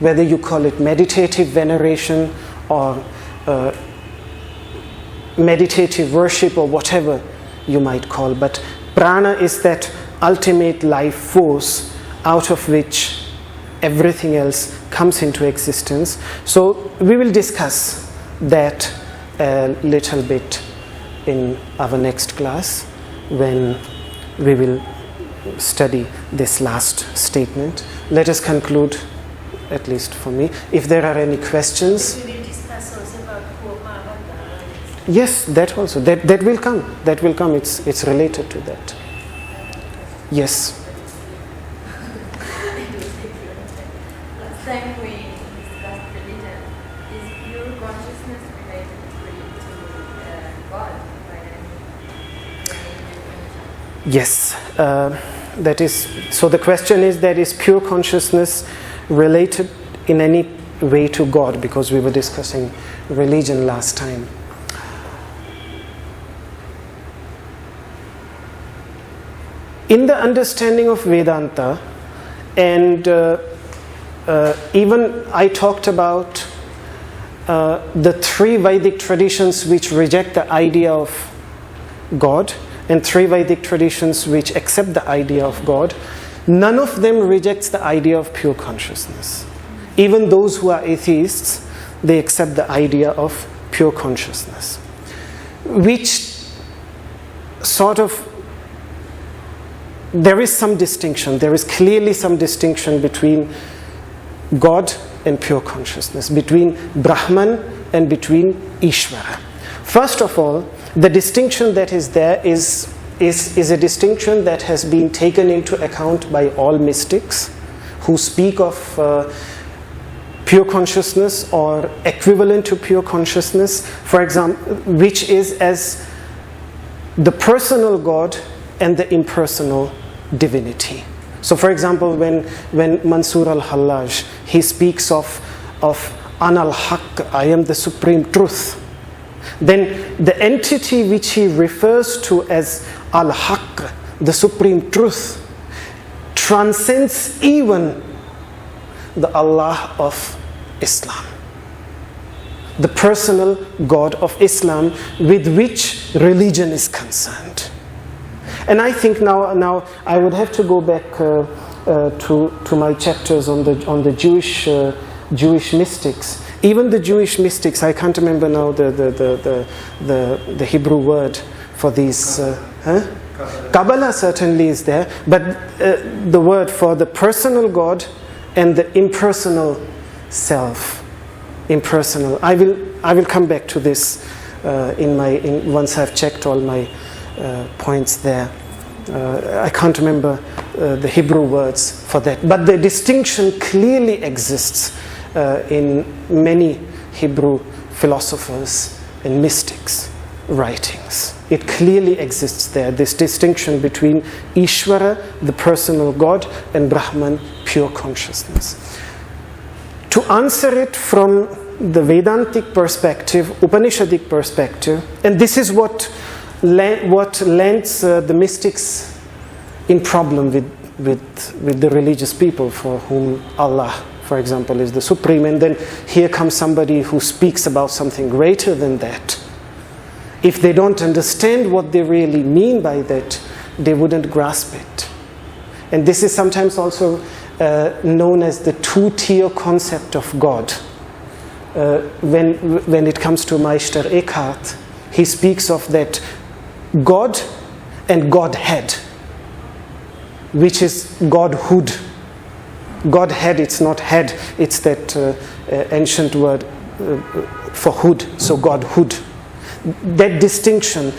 whether you call it meditative veneration or meditative worship or whatever you might call. But prana is that ultimate life force out of which everything else comes into existence. So we will discuss that a little bit in our next class when we will study this last statement. Let us conclude, at least for me. If there are any questions. We will discuss also about Kurma Bhakta. Yes, that also. That will come. That will come. It's related to that. Yes. Last time we discussed religion. Is pure consciousness related to God? Yes. That is. So the question is that is pure consciousness related in any way to God? Because we were discussing religion last time. In the understanding of Vedanta, and even I talked about the three Vedic traditions which reject the idea of God, and three Vedic traditions which accept the idea of God, none of them rejects the idea of pure consciousness. Even those who are atheists, they accept the idea of pure consciousness, which sort of, there is some distinction. There is clearly some distinction between God and pure consciousness, between Brahman and between Ishvara. First of all, the distinction that is there is a distinction that has been taken into account by all mystics who speak of pure consciousness or equivalent to pure consciousness, for example, which is as the personal God and the impersonal divinity. So for example, when Mansur al-Hallaj, he speaks of Ana al-Haq, I am the supreme truth, then the entity which he refers to as al-Haq, the supreme truth, transcends even the Allah of Islam, the personal God of Islam with which religion is concerned. And I think now I would have to go back to my chapters on the Jewish mystics. Even the Jewish mystics, I can't remember now the Hebrew word for these. Kabbalah certainly is there, but the word for the personal God and the impersonal self, impersonal. I will come back to this once I've checked all my points there. I can't remember the Hebrew words for that, but the distinction clearly exists in many Hebrew philosophers and mystics' writings. It clearly exists there, this distinction between Ishvara, the personal God, and Brahman, pure consciousness. To answer it from the Vedantic perspective, Upanishadic perspective, and this is what lands the mystics in problem with the religious people for whom Allah, for example, is the supreme, and then here comes somebody who speaks about something greater than that. If they don't understand what they really mean by that, they wouldn't grasp it. And this is sometimes also known as the two-tier concept of God. When it comes to Meister Eckhart, he speaks of that God and Godhead, which is Godhood. Godhead, it's not head, it's that ancient word for hood, so Godhood. That distinction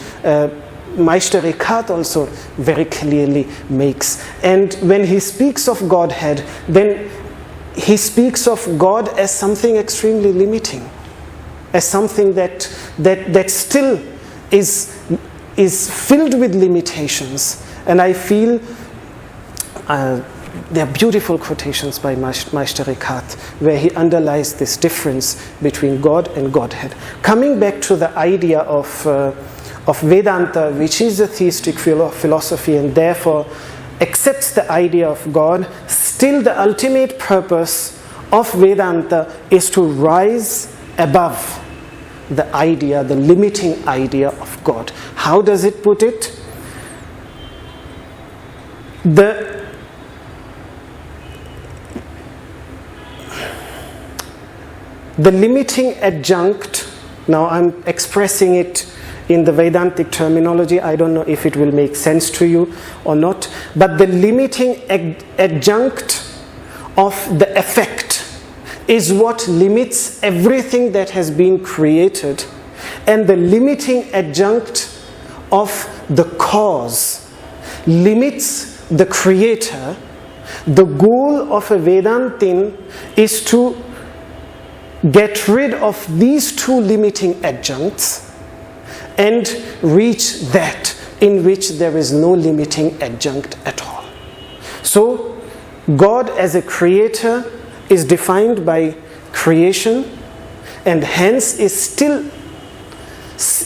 Meister Eckhart also very clearly makes. And when he speaks of Godhead, then he speaks of God as something extremely limiting, as something that still is filled with limitations. And I feel there are beautiful quotations by Meister Eckhart where he underlies this difference between God and Godhead. Coming back to the idea of Vedanta, which is a theistic philosophy and therefore accepts the idea of God, still the ultimate purpose of Vedanta is to rise above the idea, the limiting idea of God. How does it put it? The limiting adjunct, now I'm expressing it in the Vedantic terminology, I don't know if it will make sense to you or not, but the limiting adjunct of the effect is what limits everything that has been created, and the limiting adjunct of the cause limits the creator. The goal of a Vedantin is to get rid of these two limiting adjuncts and reach that in which there is no limiting adjunct at all. So, God as a creator is defined by creation, and hence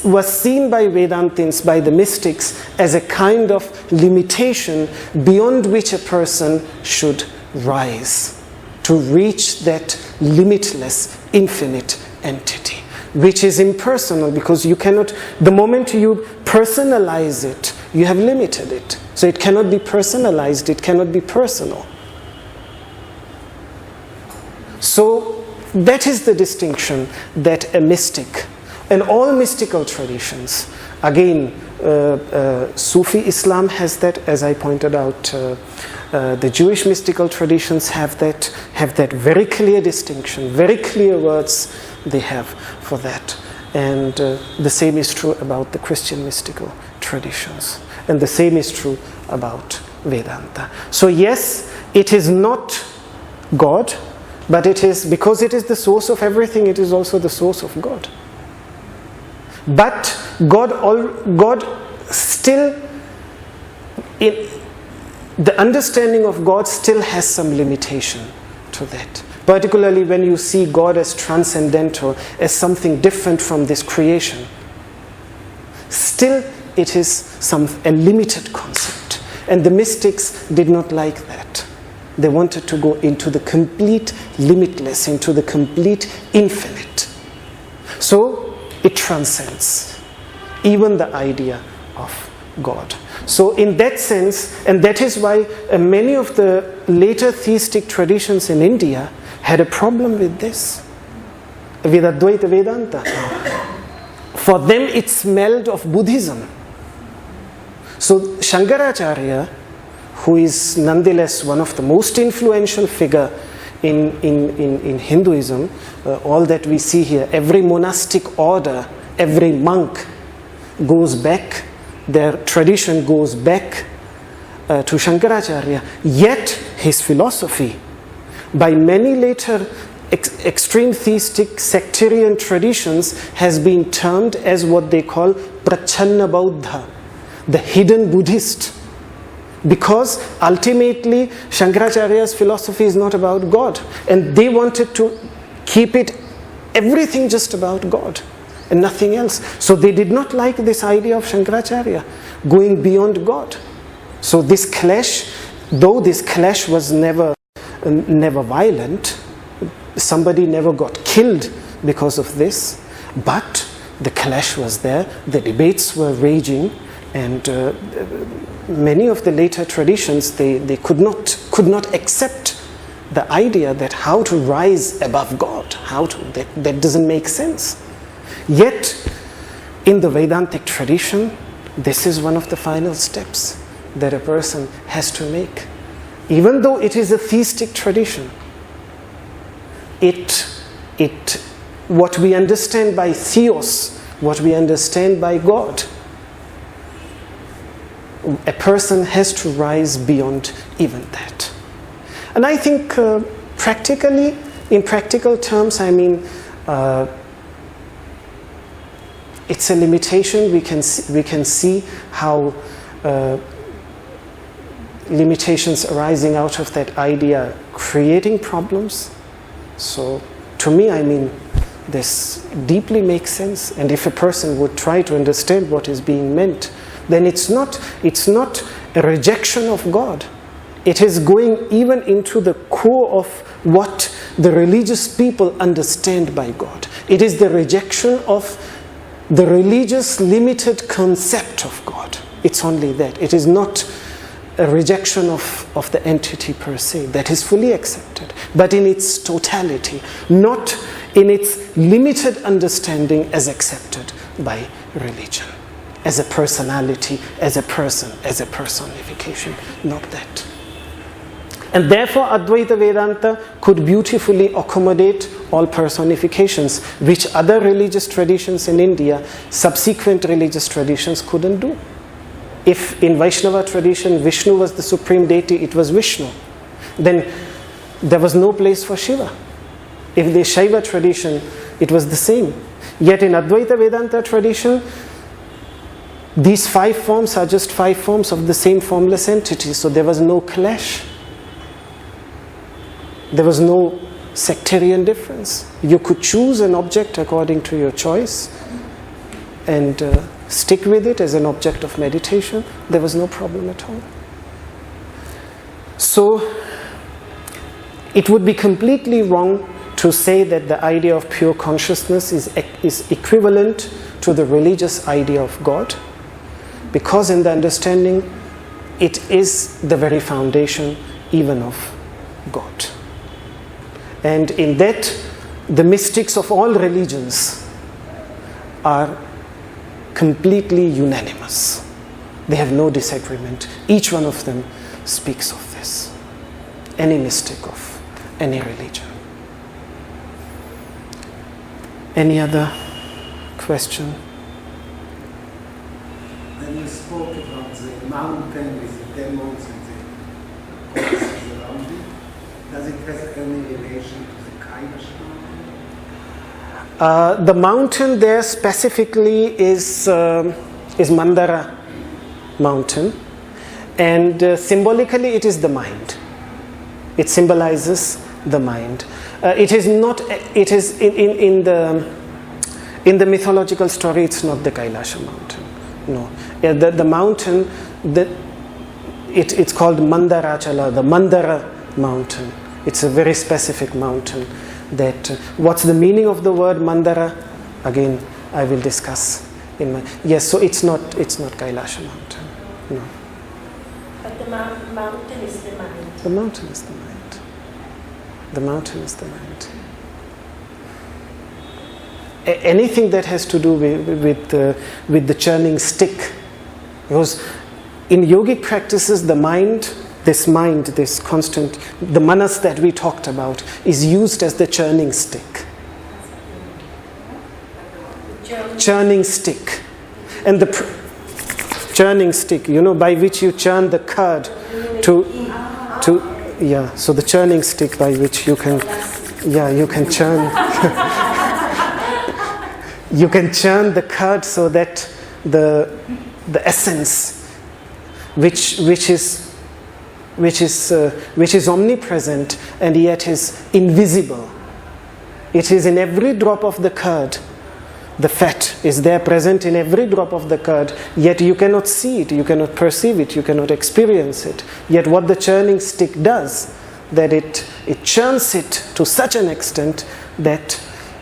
was seen by Vedantins, by the mystics, as a kind of limitation beyond which a person should rise to reach that limitless, infinite entity, which is impersonal, because you cannot, the moment you personalize it, you have limited it. So it cannot be personalized, it cannot be personal. So that is the distinction that a mystic, and all mystical traditions, again, Sufi Islam has that, as I pointed out, the Jewish mystical traditions have that very clear distinction, very clear words they have for that. And the same is true about the Christian mystical traditions. And the same is true about Vedanta. So yes, it is not God, but it is, because it is the source of everything, it is also the source of God. But God still, the understanding of God still has some limitation to that. Particularly when you see God as transcendental, as something different from this creation. Still, it is a limited concept. And the mystics did not like that. They wanted to go into the complete limitless, into the complete infinite. So, it transcends even the idea of God. So in that sense, and that is why many of the later theistic traditions in India had a problem with this, with Advaita Vedanta. For them it smelled of Buddhism. So Shankaracharya, who is nonetheless one of the most influential figure in Hinduism, all that we see here, every monastic order, every monk goes back, their tradition goes back to Shankaracharya. Yet his philosophy, by many later extreme theistic sectarian traditions, has been termed as what they call Prachanna Bauddha, the hidden Buddhist. Because ultimately Shankaracharya's philosophy is not about God, and they wanted to keep it everything just about God and nothing else. So they did not like this idea of Shankaracharya going beyond God. So this clash, though this clash was never violent, somebody never got killed because of this, but the clash was there, the debates were raging, and many of the later traditions, they could not accept the idea that how to rise above God, that doesn't make sense. Yet, in the Vedantic tradition, this is one of the final steps that a person has to make. Even though it is a theistic tradition, what we understand by theos, what we understand by God, a person has to rise beyond even that. And I think practically, in practical terms, I mean, it's a limitation. We can see how limitations arising out of that idea creating problems. So to me, I mean, this deeply makes sense, and if a person would try to understand what is being meant, then it's not a rejection of God. It is going even into the core of what the religious people understand by God. It is the rejection of the religious limited concept of God. It's only that. It is not a rejection of the entity per se. That is fully accepted, but in its totality, not in its limited understanding as accepted by religion, as a personality, as a person, as a personification, not that. And therefore Advaita Vedanta could beautifully accommodate all personifications, which other religious traditions in India, subsequent religious traditions couldn't do. If in Vaishnava tradition Vishnu was the supreme deity, it was Vishnu, then there was no place for Shiva. If the Shaiva tradition, it was the same. Yet in Advaita Vedanta tradition, these 5 forms are just 5 forms of the same formless entity, so there was no clash. There was no sectarian difference. You could choose an object according to your choice and stick with it as an object of meditation. There was no problem at all. So it would be completely wrong to say that the idea of pure consciousness is equivalent to the religious idea of God, because in the understanding it is the very foundation even of God. And in that, the mystics of all religions are completely unanimous. They have no disagreement. Each one of them speaks of this. Any mystic of any religion. Any other question? When you spoke about the mountain with the demons and the forces around it, does it have any relation to the Kailash mountain? The mountain there specifically is Mandara mountain, and symbolically it is the mind. It symbolizes the mind. It is not. It is in the mythological story. It's not the Kailasha mountain. No, the mountain. It's called Mandarachala, the Mandara mountain. It's a very specific mountain. That what's the meaning of the word Mandara? Again, I will discuss in my. Yes, so it's not Kailasha mountain. No. But the mountain is the mind. The mountain is the mind. The mountain is the mind. Anything that has to do with the churning stick, because in yogic practices, the mind, this constant, the manas that we talked about, is used as the churning stick. Churning stick, and the churning stick, by which you churn the curd to. Yeah, so the churning stick by which you can churn, you can churn the curd so that the essence, which is omnipresent and yet is invisible. It is in every drop of the curd. The fat is there present in every drop of the curd, yet you cannot see it, you cannot perceive it, you cannot experience it. Yet what the churning stick does, that it churns it to such an extent that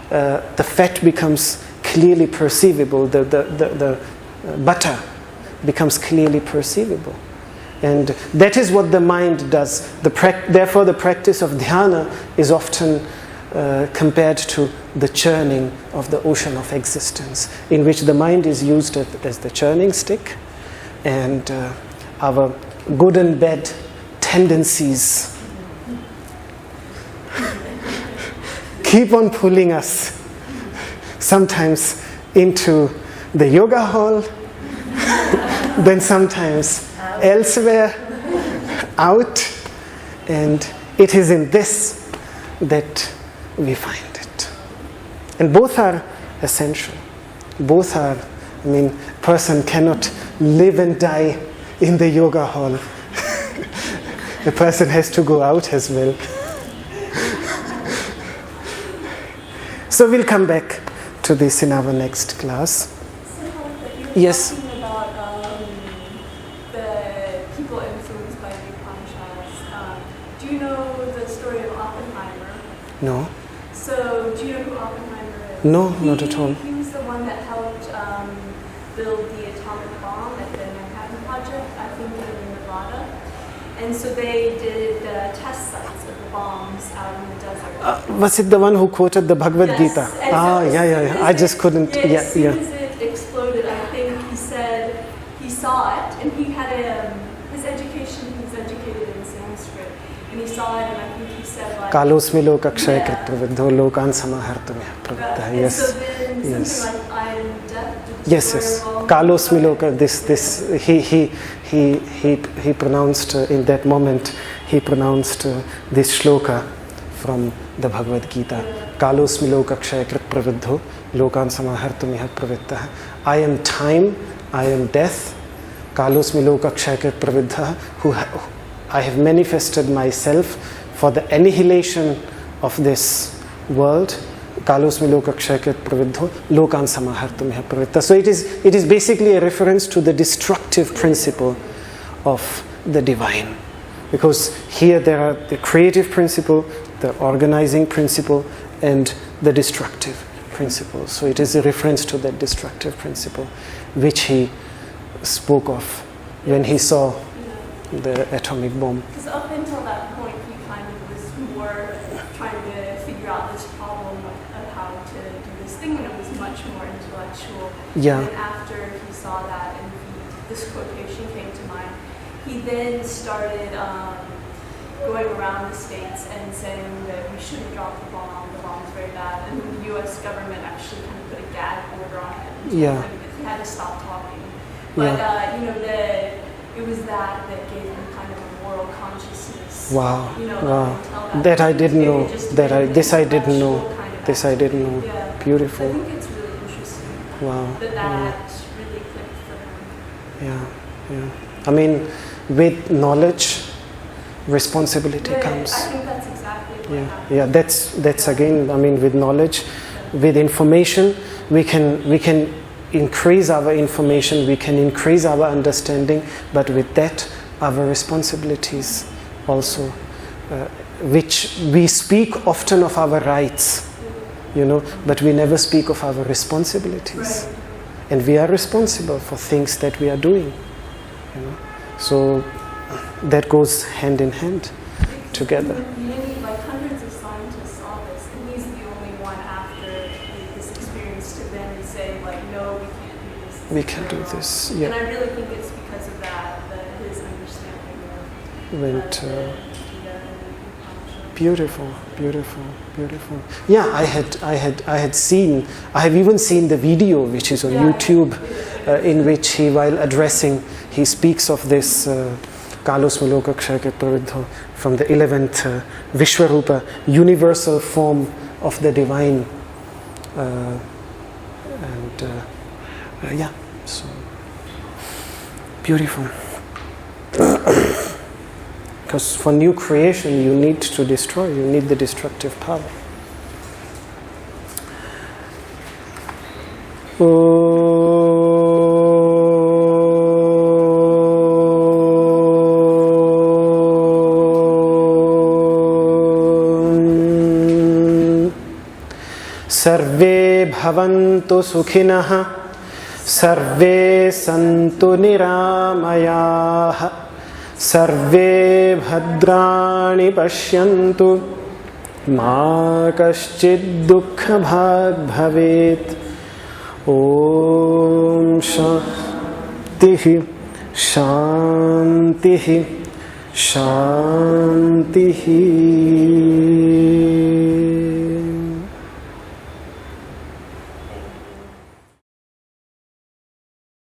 the fat becomes clearly perceivable, the butter becomes clearly perceivable. And that is what the mind does. Therefore the practice of dhyana is often compared to the churning of the ocean of existence, in which the mind is used as the churning stick, and our good and bad tendencies keep on pulling us, sometimes into the yoga hall, then sometimes elsewhere, out, and it is in this that we find it. And both are essential. Both are, person cannot live and die in the yoga hall. the person has to go out as well. So we'll come back to this in our next class. Yes. Talking about the people influenced by the Upanishads. Do you know the story of Oppenheimer? No? So, do you know who Oppenheimer is? No, not at all. He was the one that helped build the atomic bomb at the Manhattan Project, I think in Nevada. And so they did test sites of the bombs out in the desert. Was it the one who quoted the Bhagavad Yes. Gita? And Ah, so yeah. I just couldn't. Yeah, as soon Yeah. as it exploded, I think he said he saw it, and he had his education. He was educated in Sanskrit, and he saw it, and I think he said like. Kalosmi lokakshay krit praviddho lokan samahartami praviddha. And Yes. so then Yes. something like I am deaf. Yes. Kalosmi loka. This. He pronounced in that moment. He pronounced this shloka from the Bhagavad Gita. Kalosmi lokakshay krit praviddho lokan samahartami praviddha. I am time. I am death. Kalosmi lokakshay krit praviddha. I have manifested myself for the annihilation of this world. Kalosmi lokakshay krit praviddho lokan samahartum praviddha. So it is basically a reference to the destructive principle of the divine. Because here there are the creative principle, the organizing principle, and the destructive principle. So it is a reference to that destructive principle which he spoke of when he saw the atomic bomb. Because up until that point, he kind of was more trying to figure out this problem of how to do this thing, and it was much more intellectual. Yeah. And then after he saw that, and this quotation came to mind, he then started going around the states and saying that we shouldn't drop the bomb's very bad, and the U.S. government actually kind of put a gag order on him. Yeah. He had to stop talking. But it was that gave him kind of a moral consciousness. Wow. Wow. Until That I didn't know. This I didn't know. kind of This I didn't know. Yeah. Beautiful. I think it's really interesting Wow. that really clicked for him. Yeah. I mean, with knowledge, responsibility comes. I think that's exactly what happened. Yeah. That's again. I mean, with knowledge, with information, we can increase our information. We can increase our understanding. But with that, our responsibilities also, which we speak often of our rights, but we never speak of our responsibilities. Right. And we are responsible for things that we are doing. So that goes hand in hand together. Many, like hundreds of scientists saw this, and he's the only one after this experience to then say, like, no, we can't do this. We can do this. Yeah. And I really think it's because of that, his understanding of Went the beautiful. Yeah, I have even seen the video which is on YouTube, in which he, while addressing, he speaks of this Kalosmi lokakshay krit praviddho from the 11th Vishwarupa, universal form of the divine. So beautiful. Because for new creation, you need to destroy, you need the destructive power. Sarve bhavantu sukhinah, sarve santu niramayah, sarve bhadrani pashyantu, ma kaschid dukkha bhag bhavet. Om Shantihi, Shantihi, Shantihi.